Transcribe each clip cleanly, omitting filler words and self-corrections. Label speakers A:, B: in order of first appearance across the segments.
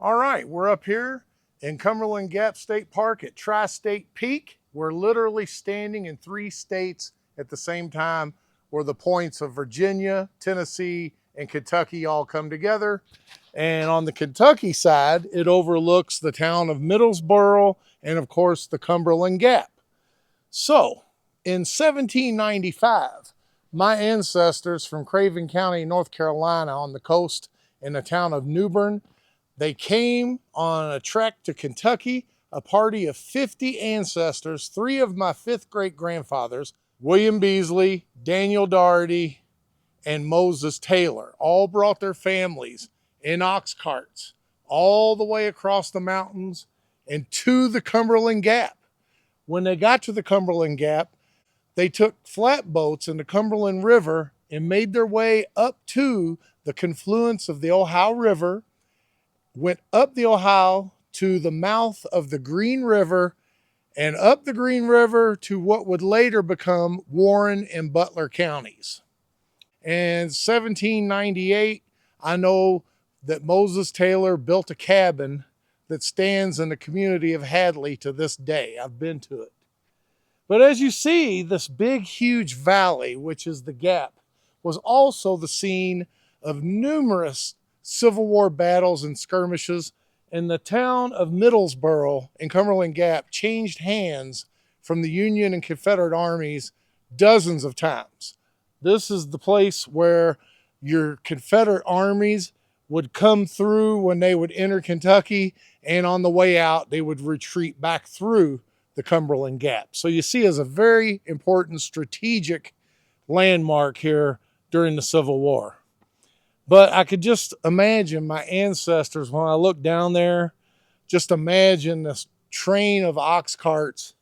A: All right, we're up here in Cumberland Gap State Park at Tri-State Peak. We're literally standing in 3 states at the same time where the points of Virginia, Tennessee, and Kentucky all come together. And on the Kentucky side, it overlooks the town of Middlesboro and, of course, the Cumberland Gap. So, in 1795, my ancestors from Craven County, North Carolina, on the coast in the town of New Bern, they came on a trek to Kentucky, a party of 50 ancestors, 3 of my 5th great grandfathers, William Beasley, Daniel Doherty, and Moses Taylor, all brought their families in ox carts all the way across the mountains and to the Cumberland Gap. When they got to the Cumberland Gap, they took flatboats in the Cumberland River and made their way up to the confluence of the Ohio River, went up the Ohio to the mouth of the Green River, and up the Green River to what would later become Warren and Butler counties. In 1798, I know that Moses Taylor built a cabin that stands in the community of Hadley to this day. I've been to it. But as you see, this big, huge valley, which is the Gap, was also the scene of numerous Civil War battles and skirmishes, and the town of Middlesboro in Cumberland Gap changed hands from the Union and Confederate armies dozens of times. This is the place where your Confederate armies would come through when they would enter Kentucky, and on the way out, they would retreat back through the Cumberland Gap. So you see, as a very important strategic landmark here during the Civil War. But I could just imagine my ancestors, when I look down there, just imagine this train of ox carts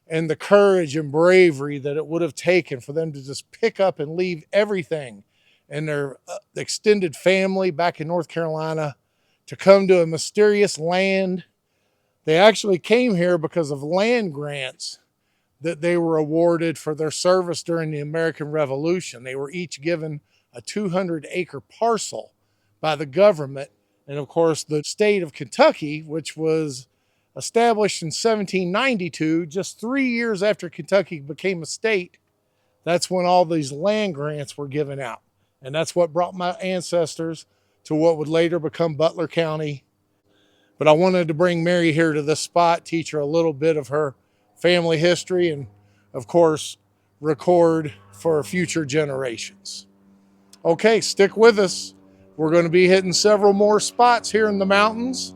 A: and the courage and bravery that it would have taken for them to just pick up and leave everything and their extended family back in North Carolina to come to a mysterious land. They actually came here because of land grants that they were awarded for their service during the American Revolution. They were each given a 200-acre parcel by the government. And of course, the state of Kentucky, which was established in 1792, just 3 years after Kentucky became a state, that's when all these land grants were given out. And that's what brought my ancestors to what would later become Butler County. But I wanted to bring Mary here to this spot, teach her a little bit of her family history, and of course, record for future generations. Okay, stick with us. We're going to be hitting several more spots here in the mountains.